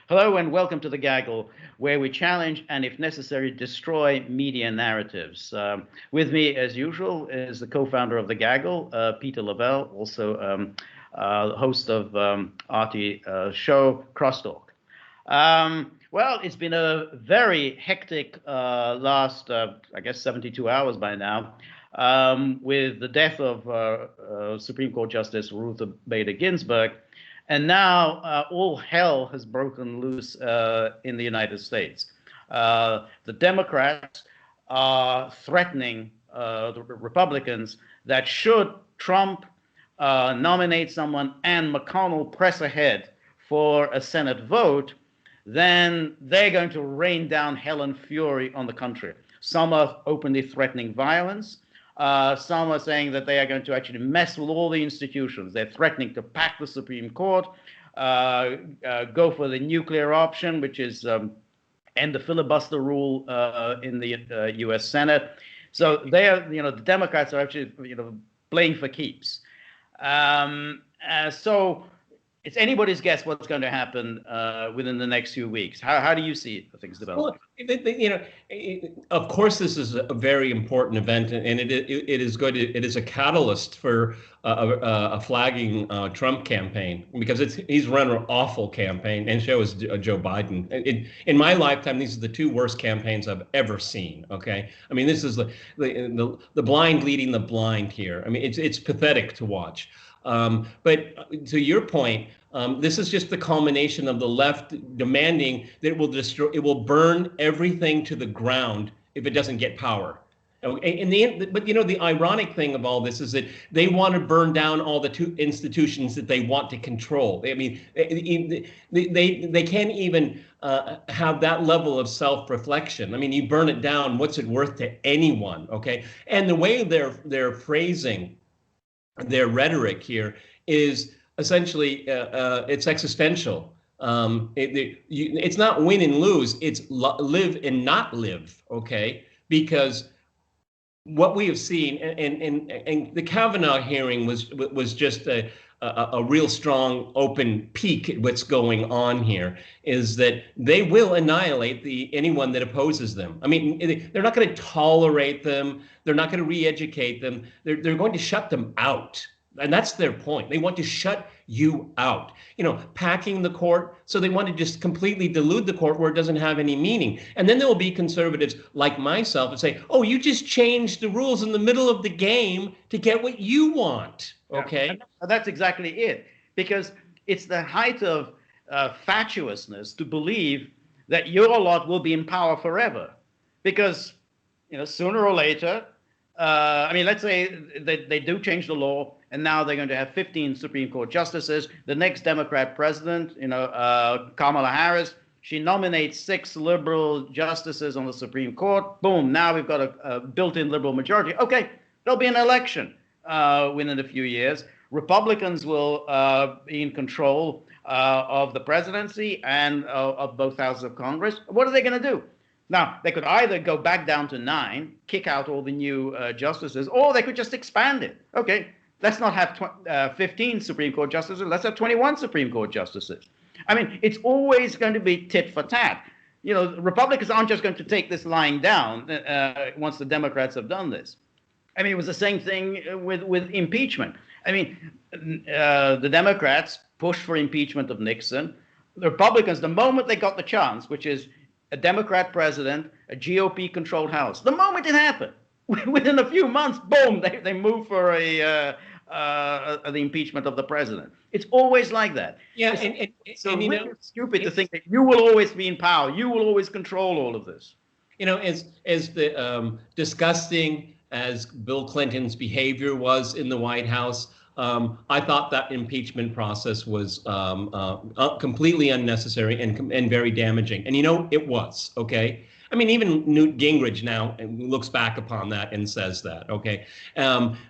Hello and welcome to The Gaggle, where we challenge and, if necessary, destroy media narratives. With me, as usual, is the co-founder of The Gaggle, Peter Lavelle, also host of Artie show Crosstalk. Well, it's been a very hectic last, I guess, 72 hours by now, with the death of Supreme Court Justice Ruth Bader Ginsburg. And now all hell has broken loose in the United States. The Democrats are threatening the Republicans that should Trump nominate someone and McConnell press ahead for a Senate vote, then they're going to rain down hell and fury on the country. Some are openly threatening violence. Some are saying that they are going to actually mess with all the institutions. They're threatening to pack the Supreme Court, go for the nuclear option, which is end the filibuster rule in the U.S. Senate. So they are, the Democrats are actually, playing for keeps. So it's anybody's guess what's going to happen within the next few weeks. How do you see things developing? Well, of course, this is a very important event, and it is a catalyst for a flagging Trump campaign, because he's run an awful campaign, and so is Joe Biden. In my lifetime, these are the two worst campaigns I've ever seen. Okay, I mean, this is the blind leading the blind here. I mean, it's pathetic to watch. But to your point, this is just the culmination of the left demanding that it will burn everything to the ground if it doesn't get power. But the ironic thing of all this is that they want to burn down all the two institutions that they want to control. I mean, they can't even have that level of self-reflection. I mean, you burn it down, what's it worth to anyone? Okay, and the way they're phrasing their rhetoric here is essentially it's existential. It's not win and lose, it's live and not live, okay? Because what we have seen, and the Kavanaugh hearing was just a real strong open peek at what's going on here, is that they will annihilate anyone that opposes them. I mean, they're not going to tolerate them. They're not going to re-educate them. They're going to shut them out. And that's their point. They want to shut you out, packing the court. So they want to just completely dilute the court where it doesn't have any meaning. And then there will be conservatives like myself and say, oh, you just changed the rules in the middle of the game to get what you want. Okay. Yeah, that's exactly it. Because it's the height of fatuousness to believe that your lot will be in power forever. Because, sooner or later, let's say they do change the law, and now they're going to have 15 Supreme Court justices. The next Democrat president, Kamala Harris, she nominates 6 liberal justices on the Supreme Court. Boom, now we've got a built-in liberal majority. Okay, there'll be an election within a few years. Republicans will be in control of the presidency and of both houses of Congress. What are they going to do? Now, they could either go back down to 9, kick out all the new justices, or they could just expand it. Okay, let's not have 15 Supreme Court justices. Let's have 21 Supreme Court justices. I mean, it's always going to be tit for tat. Republicans aren't just going to take this lying down once the Democrats have done this. I mean, it was the same thing with impeachment. I mean, the Democrats pushed for impeachment of Nixon. The Republicans, the moment they got the chance, which is a Democrat president, a GOP-controlled House, the moment it happened, within a few months, boom, they moved for the impeachment of the president. It's always like that. Yeah, it's really stupid to think that you will always be in power. You will always control all of this. As the disgusting as Bill Clinton's behavior was in the White House, I thought that impeachment process was completely unnecessary and very damaging. And it was, okay? I mean, even Newt Gingrich now looks back upon that and says that, okay?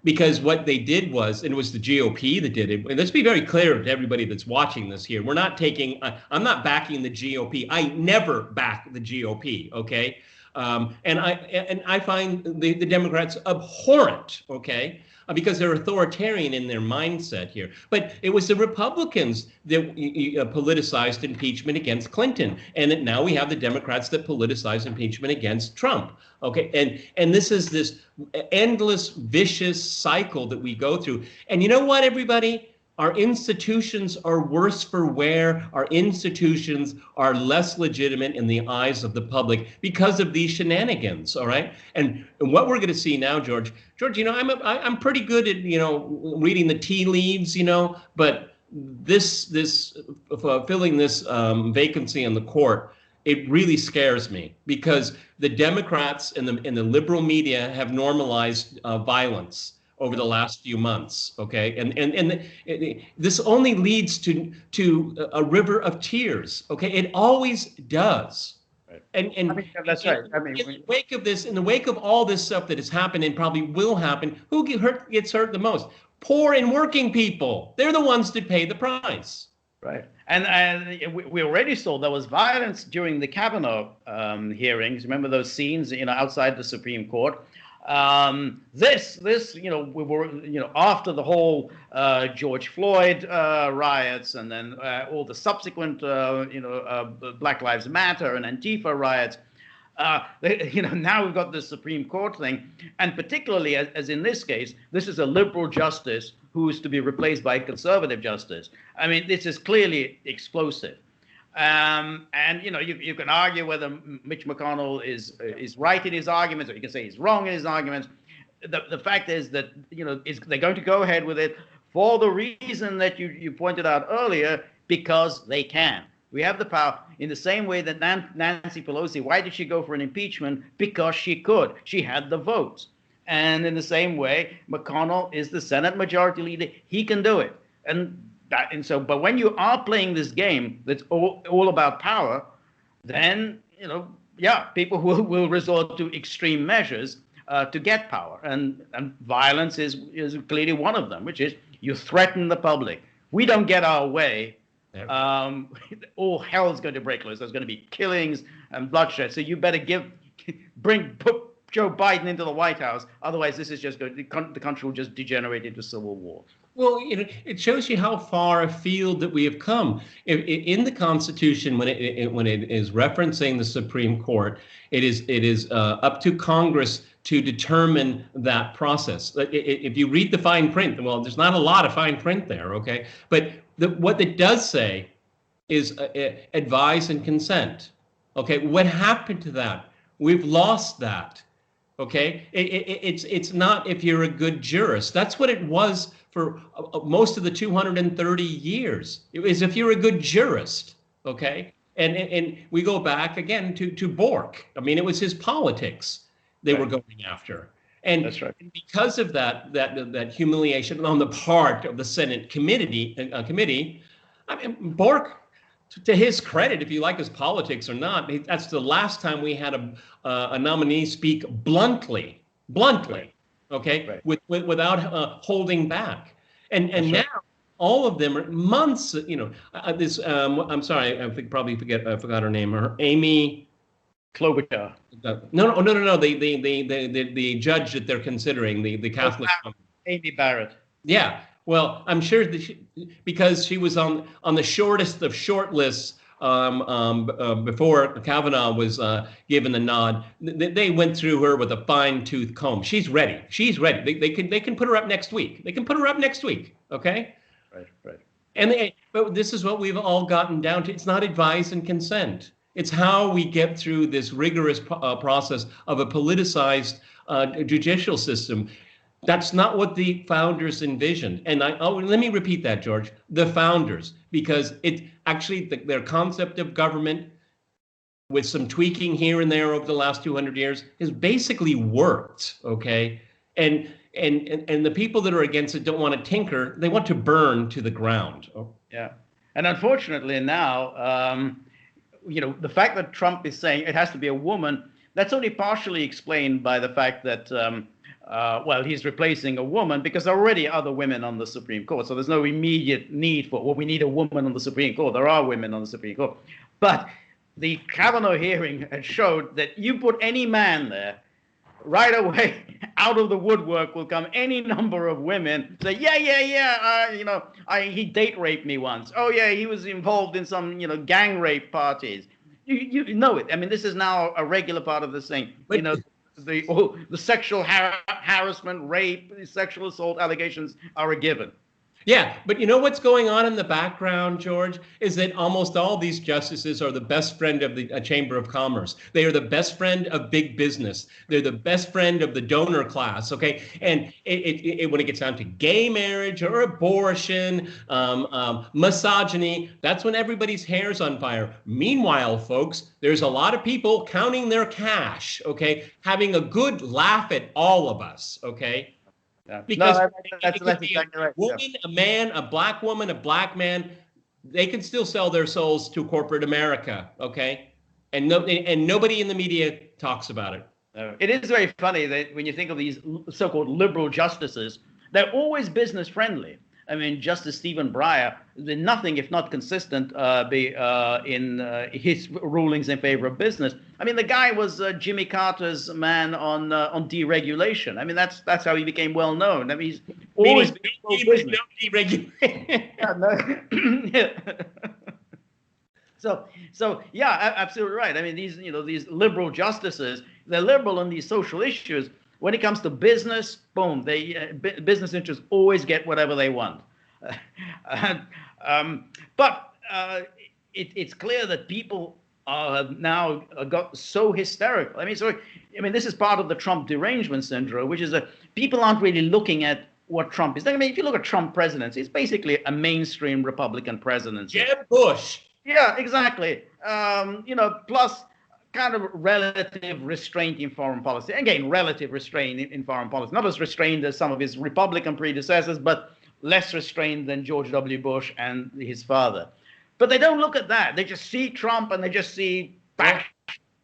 Because what they did was, and it was the GOP that did it. And let's be very clear to everybody that's watching this here. We're not taking, I'm not backing the GOP. I never back the GOP, okay? And I find the Democrats abhorrent, okay? because they're authoritarian in their mindset here. But it was the Republicans that politicized impeachment against Clinton, and now we have the Democrats that politicize impeachment against Trump. Okay, and this is this endless vicious cycle that we go through. And you know what, everybody? Our institutions are worse for wear. Our institutions are less legitimate in the eyes of the public because of these shenanigans. All right, and what we're going to see now, George, you know, I'm pretty good at, you know, reading the tea leaves, you know, but this filling this vacancy in the court, it really scares me, because the Democrats and the liberal media have normalized violence over the last few months, okay, and this only leads to a river of tears, okay. It always does. Right. And I mean, that's right. I mean, in the wake of this, in the wake of all this stuff that has happened and probably will happen, who gets hurt the most? Poor and working people. They're the ones that pay the price. Right. And we already saw there was violence during the Kavanaugh hearings. Remember those scenes, you know, outside the Supreme Court? This, you know, we were, you know, after the whole George Floyd riots, and then all the subsequent, you know, Black Lives Matter and Antifa riots. You know, now we've got this Supreme Court thing, and particularly as in this case, this is a liberal justice who is to be replaced by a conservative justice. I mean, this is clearly explosive. And you know, you can argue whether Mitch McConnell is right in his arguments, or you can say he's wrong in his arguments. The fact is that, you know, they're going to go ahead with it for the reason that you pointed out earlier, because they can. We have the power. In the same way that Nancy Pelosi, why did she go for an impeachment? Because she could. She had the votes. And in the same way, McConnell is the Senate Majority Leader. He can do it. But when you are playing this game that's all about power, then, you know, yeah, people will resort to extreme measures to get power, and violence is clearly one of them, which is you threaten the public. We don't get our way, all hell's going to break loose. There's going to be killings and bloodshed. So you better put Joe Biden into the White House. Otherwise, this is just the country will just degenerate into civil war. Well, you know, it shows you how far afield that we have come. In the Constitution, when it is referencing the Supreme Court, it is up to Congress to determine that process. If you read the fine print, well, there's not a lot of fine print there, okay? But what it does say is advise and consent. Okay, what happened to that? We've lost that. Okay, it's not if you're a good jurist. That's what it was for most of the 230 years. It was if you're a good jurist. Okay, and we go back again to Bork. I mean, it was his politics they were going after, and that's right. And because of that humiliation on the part of the Senate committee. I mean, Bork, to his credit, if you like his politics or not, that's the last time we had a nominee speak bluntly, okay, right. Without holding back. And now all of them are months. You know, I'm sorry, I forgot her name. Amy Klobuchar. No. The judge that they're considering, the Catholic. Amy Barrett. Yeah. Well, I'm sure that because she was on the shortest of short lists before Kavanaugh was given the nod, they went through her with a fine-tooth comb. She's ready. They can put her up next week. Okay. Right. But this is what we've all gotten down to. It's not advice and consent. It's how we get through this rigorous process of a politicized judicial system. That's not what the founders envisioned. And let me repeat that, George. The founders, because it actually their concept of government, with some tweaking here and there over the last 200 years, has basically worked. Okay, and the people that are against it don't want to tinker; they want to burn to the ground. Yeah, and unfortunately now, you know, the fact that Trump is saying it has to be a woman, that's only partially explained by the fact that. Well, he's replacing a woman because there are already other women on the Supreme Court. So there's no immediate need for, well, we need a woman on the Supreme Court. There are women on the Supreme Court. But the Kavanaugh hearing had showed that you put any man there, right away, out of the woodwork will come any number of women say, he date raped me once. Oh yeah, he was involved in some, gang rape parties. You know it. I mean, this is now a regular part of this thing. But, The sexual harassment, rape, sexual assault allegations are a given. yeah, but you know what's going on in the background, George, is that almost all these justices are the best friend of the Chamber of Commerce. They are the best friend of big business. They're the best friend of the donor class, okay? And when it gets down to gay marriage or abortion, misogyny, that's when everybody's hair's on fire. Meanwhile, folks, there's a lot of people counting their cash, okay? Having a good laugh at all of us, okay? Yeah. Because that's exactly right. A woman, a man, a black woman, a black man, they can still sell their souls to corporate America, okay? And nobody in the media talks about it. It is very funny that when you think of these so-called liberal justices, they're always business friendly. I mean, Justice Stephen Breyer, nothing if not consistent in his rulings in favor of business. I mean, the guy was Jimmy Carter's man on deregulation. I mean, that's how he became well known. I mean, he's always been pro-business. No deregulation. Yeah. So yeah, absolutely right. I mean, these liberal justices, they're liberal on these social issues. When it comes to business, boom, business interests always get whatever they want. But it's clear that people are now got so hysterical. I mean, this is part of the Trump derangement syndrome, which is that people aren't really looking at what Trump is. I mean, if you look at Trump presidency, it's basically a mainstream Republican presidency. Jeb Bush. Yeah, exactly. Plus kind of relative restraint in foreign policy. Again, relative restraint in foreign policy. Not as restrained as some of his Republican predecessors, but less restrained than George W. Bush and his father. But they don't look at that. They just see Trump and they just see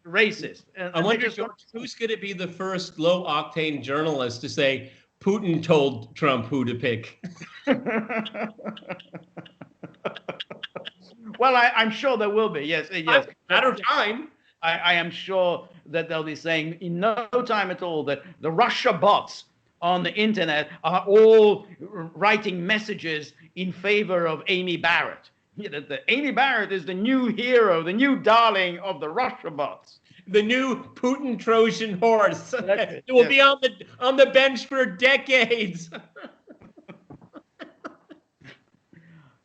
racist. I wonder, George, who's going to be the first low-octane journalist to say Putin told Trump who to pick? Well, I'm sure there will be. Yes. Matter of time. I am sure that they'll be saying in no time at all that the Russia bots on the internet are all writing messages in favor of Amy Barrett. Amy Barrett is the new hero, the new darling of the Russia bots. The new Putin Trojan horse. It will be on the bench for decades.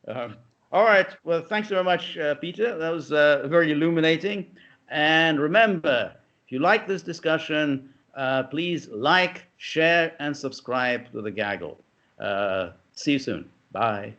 All right. Well, thanks very much, Peter. That was very illuminating. And remember, if you like this discussion, please like, share, and subscribe to The Gaggle. See you soon. Bye.